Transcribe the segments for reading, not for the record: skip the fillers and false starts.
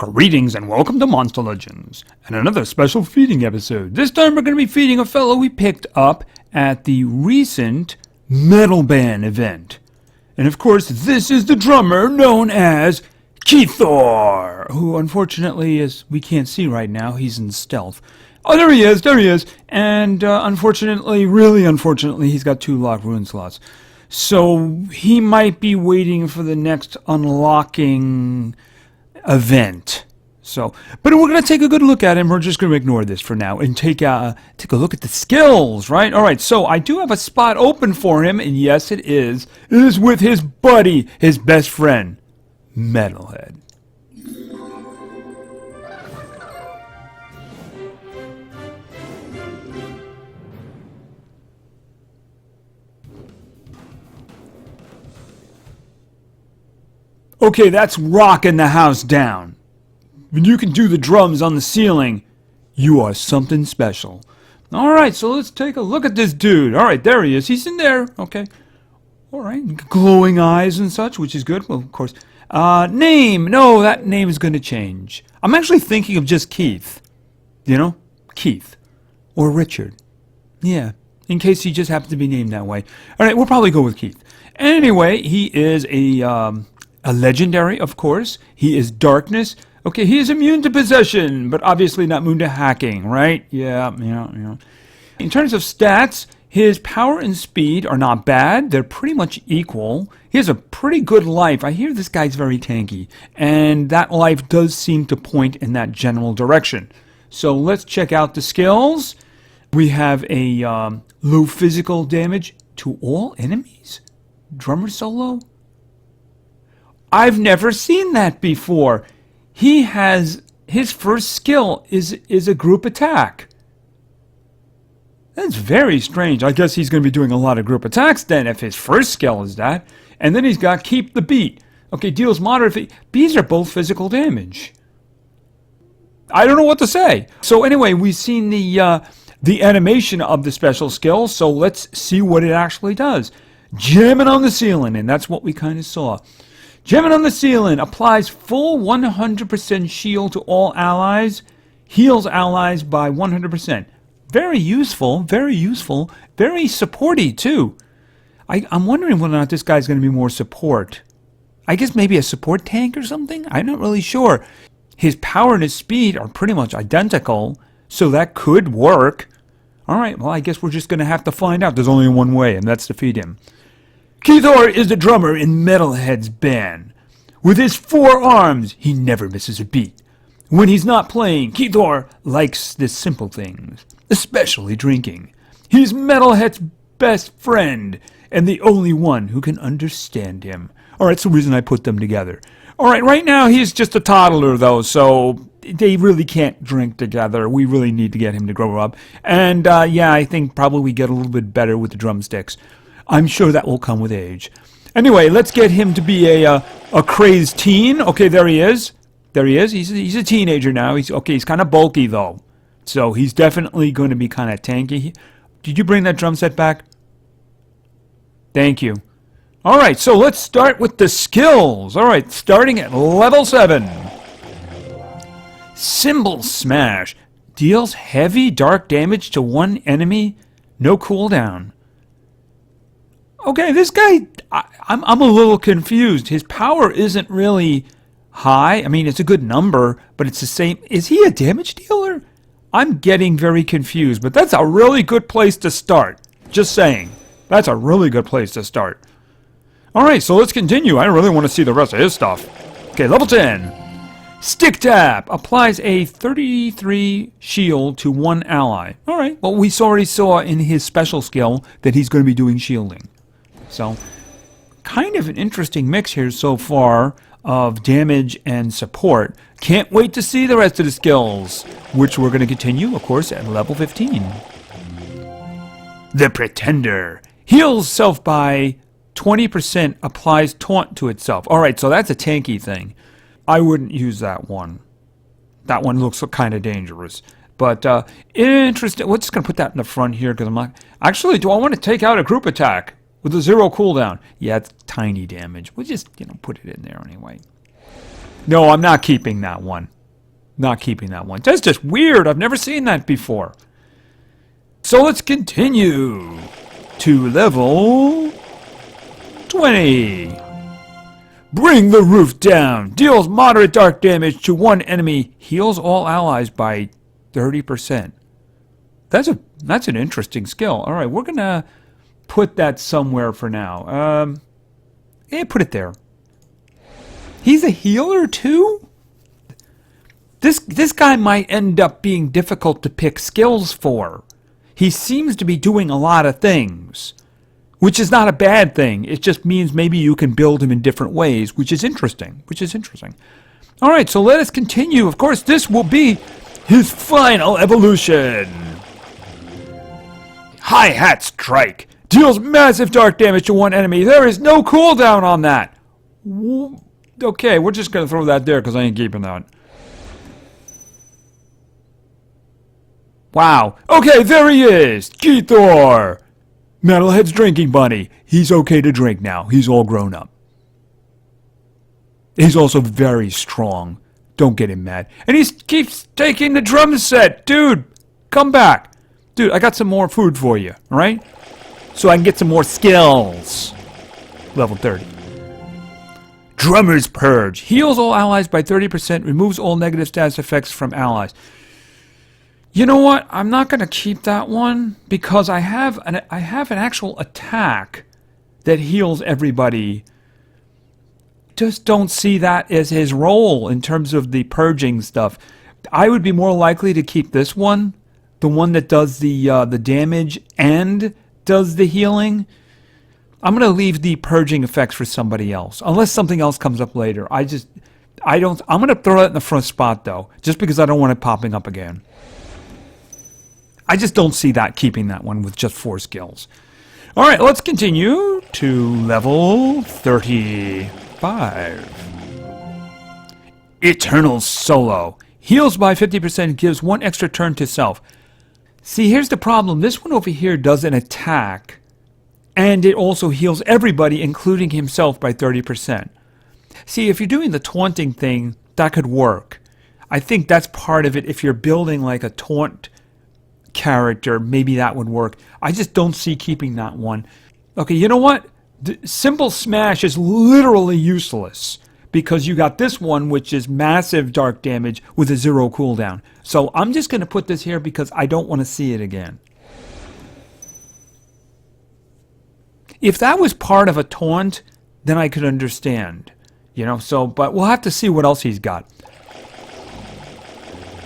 Greetings and welcome to Monster Legends, and another special feeding episode. This time we're going to be feeding a fellow we picked up at the recent Metal Band event. And of course, this is the drummer known as Keithor, who unfortunately, as we can't see right now, he's in stealth. Oh, there he is, and unfortunately, really unfortunately, he's got 2 locked rune slots. So he might be waiting for the next unlocking event. But we're going to take a good look at him. We're just going to ignore this for now and take a look at the skills, right? All right, so I do have a spot open for him, and yes, it is. It is with his buddy, his best friend, Metalhead. Okay, that's rocking the house down. When you can do the drums on the ceiling, you are something special. Alright, so let's take a look at this dude. Alright, there he is. He's in there. Okay. Alright, glowing eyes and such, which is good. Well, of course. Name. No, that name is going to change. I'm actually thinking of just Keith. You know? Keith. Or Richard. Yeah, in case he just happens to be named that way. Alright, we'll probably go with Keith. Anyway, he is a legendary, of course. He is darkness. Okay, he is immune to possession, but obviously not immune to hacking, right? Yeah. In terms of stats, his power and speed are not bad. They're pretty much equal. He has a pretty good life. I hear this guy's very tanky, and that life does seem to point in that general direction. So let's check out the skills. We have a low physical damage to all enemies. Drummer solo? I've never seen that before. He has, his first skill is a group attack. That's very strange. I guess he's going to be doing a lot of group attacks then if his first skill is that. And then he's got keep the beat. Okay, deals moderate. These are both physical damage. I don't know what to say. So anyway, we've seen the animation of the special skill, so let's see what it actually does. Jamming on the ceiling, and that's what we kind of saw. Jamming on the ceiling applies full 100% shield to all allies, heals allies by 100%. Very useful, very supporty too. I'm wondering whether or not this guy's going to be more support. I guess maybe a support tank or something? I'm not really sure. His power and his speed are pretty much identical, so that could work. Alright, well I guess we're just going to have to find out. There's only one way, and that's to feed him. Keithor is the drummer in Metalhead's band. With his 4 arms, he never misses a beat. When he's not playing, Keithor likes the simple things, especially drinking. He's Metalhead's best friend, and the only one who can understand him. Alright, that's the reason I put them together. Alright, right now he's just a toddler, though, so they really can't drink together. We really need to get him to grow up. And, yeah, I think probably we get a little bit better with the drumsticks. I'm sure that will come with age. Anyway, let's get him to be a crazed teen. Okay, there he is. He's a teenager now. He's kind of bulky, though. So he's definitely going to be kind of tanky. Did you bring that drum set back? Thank you. All right, so let's start with the skills. All right, starting at level 7. Cymbal Smash. Deals heavy dark damage to one enemy. No cooldown. Okay, this guy, I'm a little confused. His power isn't really high. I mean, it's a good number, but it's the same. Is he a damage dealer? I'm getting very confused, but that's a really good place to start. Just saying. That's a really good place to start. Alright, so let's continue. I really want to see the rest of his stuff. Okay, level 10. Stick Tap applies a 33 shield to one ally. Alright, well, we already saw in his special skill that he's going to be doing shielding. So, kind of an interesting mix here so far of damage and support. Can't wait to see the rest of the skills, which we're going to continue, of course, at level 15. The Pretender heals self by 20%, applies taunt to itself. Alright, so that's a tanky thing. I wouldn't use that one. That one looks kind of dangerous. But, interesting. We're just going to put that in the front here, because I'm like, actually, do I want to take out a group attack with a 0 cooldown? Yeah, it's tiny damage. We'll just, put it in there anyway. No, I'm not keeping that one. Not keeping that one. That's just weird. I've never seen that before. So let's continue to level 20. Bring the roof down. Deals moderate dark damage to one enemy. Heals all allies by 30%. That's an interesting skill. All right, we're going to put that somewhere for now. Put it there. He's a healer too? This guy might end up being difficult to pick skills for. He seems to be doing a lot of things, which is not a bad thing. It just means maybe you can build him in different ways, which is interesting. All right, so let us continue. Of course, this will be his final evolution. Hi-Hat Strike. Deals massive dark damage to one enemy. There is no cooldown on that. Okay, we're just going to throw that there because I ain't keeping that. Wow. Okay, there he is. Keithor. Metalhead's drinking bunny. He's okay to drink now. He's all grown up. He's also very strong. Don't get him mad. And he keeps taking the drum set. Dude, come back. Dude, I got some more food for you, all right? So I can get some more skills. Level 30. Drummer's Purge. Heals all allies by 30%. Removes all negative status effects from allies. You know what? I'm not going to keep that one because I have an actual attack that heals everybody. Just don't see that as his role in terms of the purging stuff. I would be more likely to keep this one, the one that does the damage and does the healing. I'm going to leave the purging effects for somebody else, unless something else comes up later. I'm going to throw it in the front spot, though, just because I don't want it popping up again. I just don't see that keeping that one with just 4 skills. All right, let's continue to level 35. Eternal Solo. Heals by 50%, gives 1 extra turn to self. See, here's the problem. This one over here does an attack, and it also heals everybody, including himself, by 30%. See, if you're doing the taunting thing, that could work. I think that's part of it. If you're building like a taunt character, maybe that would work. I just don't see keeping that one. Okay, you know what? The simple smash is literally useless because you got this one, which is massive dark damage with a 0 cooldown. So I'm just going to put this here because I don't want to see it again. If that was part of a taunt, then I could understand. You know, so, but we'll have to see what else he's got.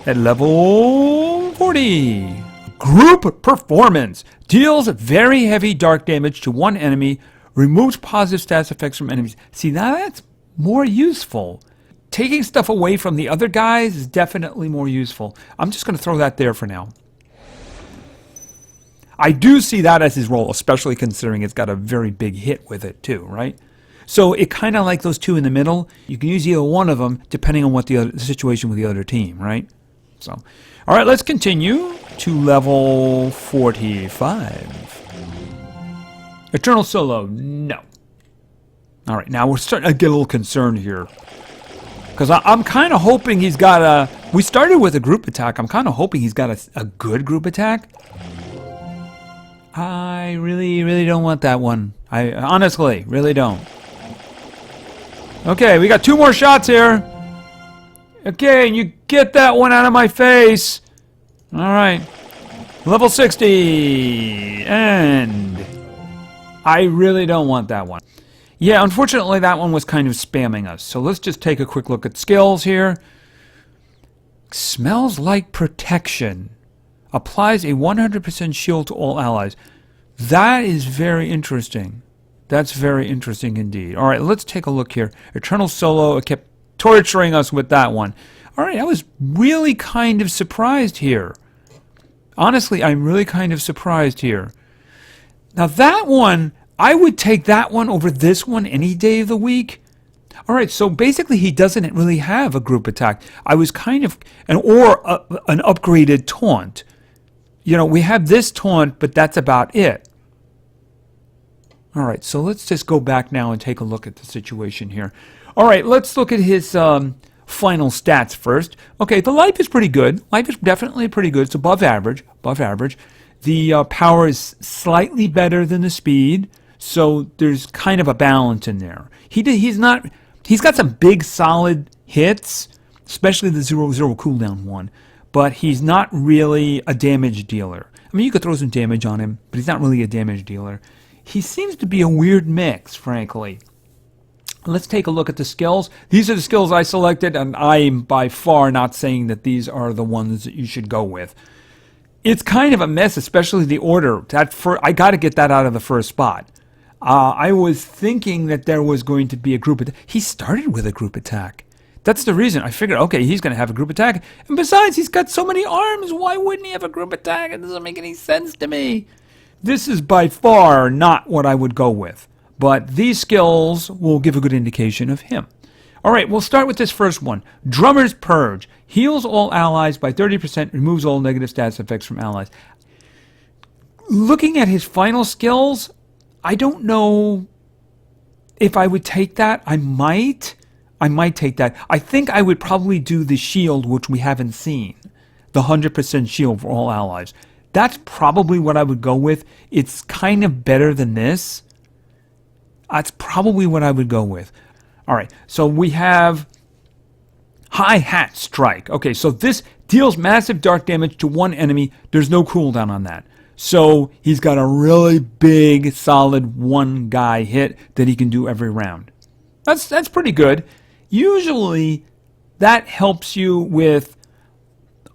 At level 40. Group Performance. Deals very heavy dark damage to one enemy. Removes positive stats effects from enemies. See, now that's more useful. Taking stuff away from the other guys is definitely more useful. I'm just going to throw that there for now. I do see that as his role, especially considering it's got a very big hit with it too, right? So it kind of like those two in the middle. You can use either one of them depending on what the situation with the other team, right? So, all right, let's continue to level 45. Eternal Solo, no. All right, now we're starting to get a little concerned here. Because I'm kind of hoping he's got a... We started with a group attack. I'm kind of hoping he's got a good group attack. I really don't want that one. I honestly really don't. Okay, we got 2 more shots here. Okay, and you get that one out of my face. All right. Level 60. And I really don't want that one. Yeah, unfortunately, that one was kind of spamming us. So let's just take a quick look at skills here. Smells like protection. Applies a 100% shield to all allies. That is very interesting. That's very interesting indeed. All right, let's take a look here. Eternal Solo, it kept torturing us with that one. All right, I was really kind of surprised here. Honestly, I'm really kind of surprised here. Now that one, I would take that one over this one any day of the week. All right, so basically he doesn't really have a group attack. I was kind of, an upgraded taunt. You know, we have this taunt, but that's about it. All right, so let's just go back now and take a look at the situation here. All right, let's look at his final stats first. Okay, the life is pretty good. Life is definitely pretty good. It's above average. Above average. The power is slightly better than the speed, so there's kind of a balance in there. He's got some big solid hits, especially the 0-0 cooldown one, but he's not really a damage dealer. I mean, you could throw some damage on him, but he's not really a damage dealer. He seems to be a weird mix, frankly. Let's take a look at the skills. These are the skills I selected, and I'm by far not saying that these are the ones that you should go with. It's kind of a mess, especially the order. I got to get that out of the first spot. I was thinking that there was going to be a group attack. He started with a group attack. That's the reason. I figured, okay, he's going to have a group attack. And besides, he's got so many arms. Why wouldn't he have a group attack? It doesn't make any sense to me. This is by far not what I would go with. But these skills will give a good indication of him. All right, we'll start with this first one. Drummer's Purge. Heals all allies by 30%, removes all negative status effects from allies. Looking at his final skills, I don't know if I would take that. I might take that. I think I would probably do the shield, which we haven't seen. The 100% shield for all allies. That's probably what I would go with. It's kind of better than this. That's probably what I would go with. All right, so we have Hi-Hat Strike. Okay, so this deals massive dark damage to one enemy. There's no cooldown on that. So he's got a really big, solid one guy hit that he can do every round. That's pretty good. Usually, that helps you with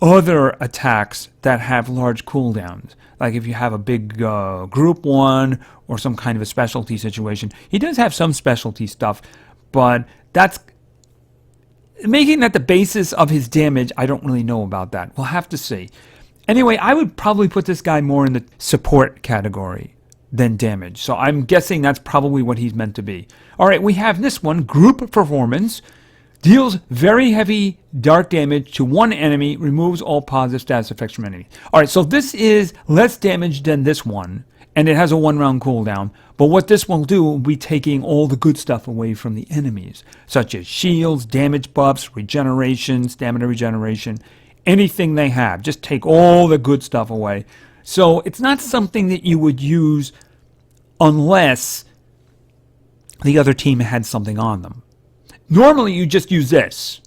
other attacks that have large cooldowns. Like if you have a big group one or some kind of a specialty situation. He does have some specialty stuff, but that's making that the basis of his damage. I don't really know about that. We'll have to see. Anyway, I would probably put this guy more in the support category than damage. So I'm guessing that's probably what he's meant to be. All right, we have this one, Group Performance. Deals very heavy dark damage to one enemy, removes all positive status effects from enemies. All right, so this is less damage than this one, and it has a 1-round cooldown. But what this will do will be taking all the good stuff away from the enemies, such as shields, damage buffs, regeneration, stamina regeneration, anything they have. Just take all the good stuff away. So it's not something that you would use unless the other team had something on them. Normally, you just use this.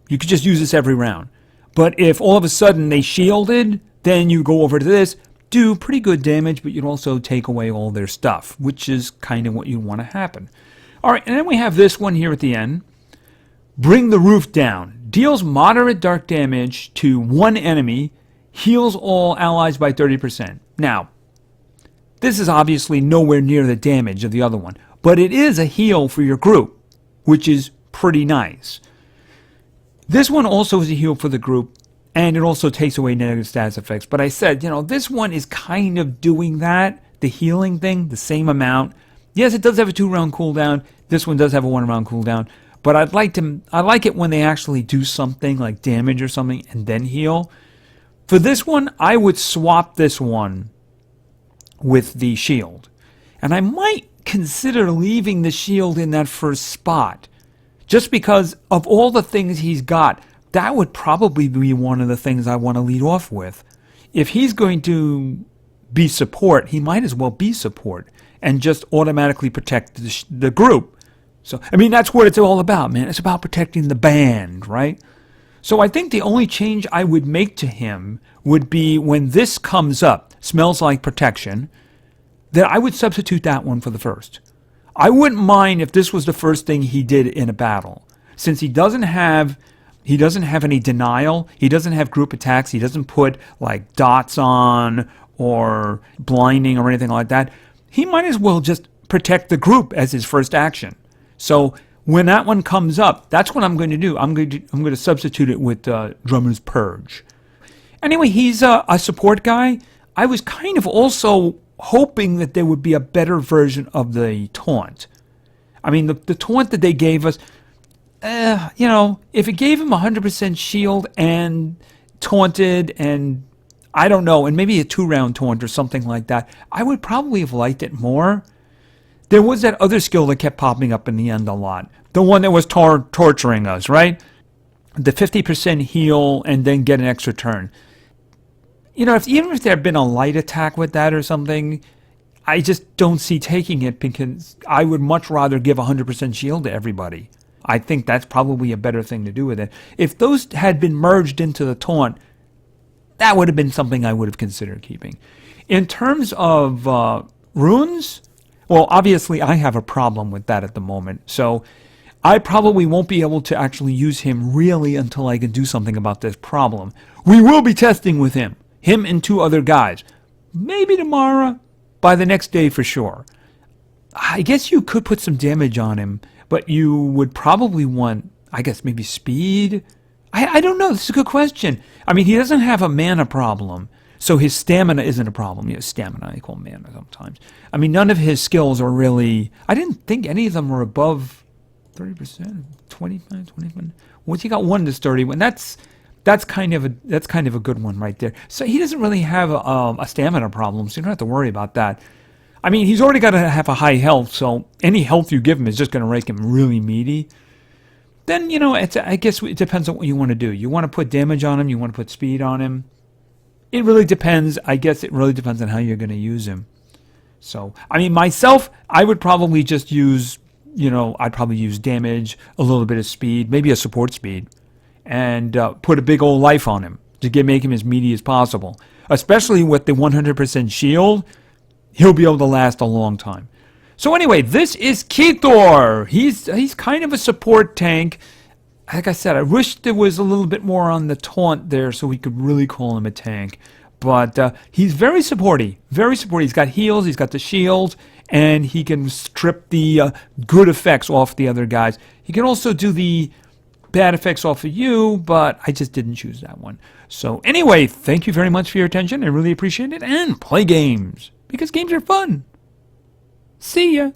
You could just use this every round. But if all of a sudden they shielded, then you go over to this, do pretty good damage, but you'd also take away all their stuff, which is kind of what you want to happen. All right, and then we have this one here at the end. Bring the Roof Down. Deals moderate dark damage to one enemy, heals all allies by 30%. Now, this is obviously nowhere near the damage of the other one, but it is a heal for your group, which is pretty nice. This one also is a heal for the group, and it also takes away negative status effects. But I said, this one is kind of doing that, the healing thing, the same amount. Yes, it does have a 2-round cooldown. This one does have a 1-round cooldown. But I like it when they actually do something like damage or something and then heal. For this one, I would swap this one with the shield. And I might consider leaving the shield in that first spot. Just because of all the things he's got, that would probably be one of the things I want to lead off with. If he's going to be support, he might as well be support and just automatically protect the group. So, I mean, that's what it's all about, man. It's about protecting the band, right? So I think the only change I would make to him would be when this comes up, smells like protection, that I would substitute that one for the first. I wouldn't mind if this was the first thing he did in a battle. Since he doesn't have any denial, he doesn't have group attacks, he doesn't put like dots on or blinding or anything like that, he might as well just protect the group as his first action. So when that one comes up, that's what I'm going to do. I'm going to substitute it with Drummer's Purge. Anyway, he's a support guy. I was kind of also hoping that there would be a better version of the taunt. I mean, the taunt that they gave us, if it gave him 100% shield and taunted and, I don't know, and maybe a 2-round taunt or something like that, I would probably have liked it more. There was that other skill that kept popping up in the end a lot. The one that was torturing us, right? The 50% heal and then get an extra turn. You know, even if there had been a light attack with that or something, I just don't see taking it because I would much rather give 100% shield to everybody. I think that's probably a better thing to do with it. If those had been merged into the taunt, that would have been something I would have considered keeping. In terms of runes, well, obviously I have a problem with that at the moment. So I probably won't be able to actually use him really until I can do something about this problem. We will be testing with him and 2 other guys. Maybe tomorrow, by the next day for sure. I guess you could put some damage on him, but you would probably want, I guess, maybe speed? I don't know. This is a good question. I mean, he doesn't have a mana problem, so his stamina isn't a problem. You know, stamina, I call mana sometimes. I mean, none of his skills are really... I didn't think any of them were above 30%, 25, 25. Once you got one that's 31, that's kind of a good one right there. So he doesn't really have a stamina problem, so you don't have to worry about that. I mean, he's already got to have a high health, so any health you give him is just going to make him really meaty. Then, you know, I guess it depends on what you want to do. You want to put damage on him, you want to put speed on him. It really depends. I guess it really depends on how you're going to use him. So, I mean, myself, I would probably just use, you know, I'd probably use damage, a little bit of speed, maybe a support speed, and put a big old life on him to make him as meaty as possible. Especially with the 100% shield, he'll be able to last a long time. So anyway, this is Keithor. He's kind of a support tank. Like I said, I wish there was a little bit more on the taunt there so we could really call him a tank. But he's very supporty. Very supporty. He's got heals, he's got the shield, and he can strip the good effects off the other guys. He can also do the bad effects off of you, but I just didn't choose that one. So anyway, thank you very much for your attention. I really appreciate it. And play games, because games are fun. See ya.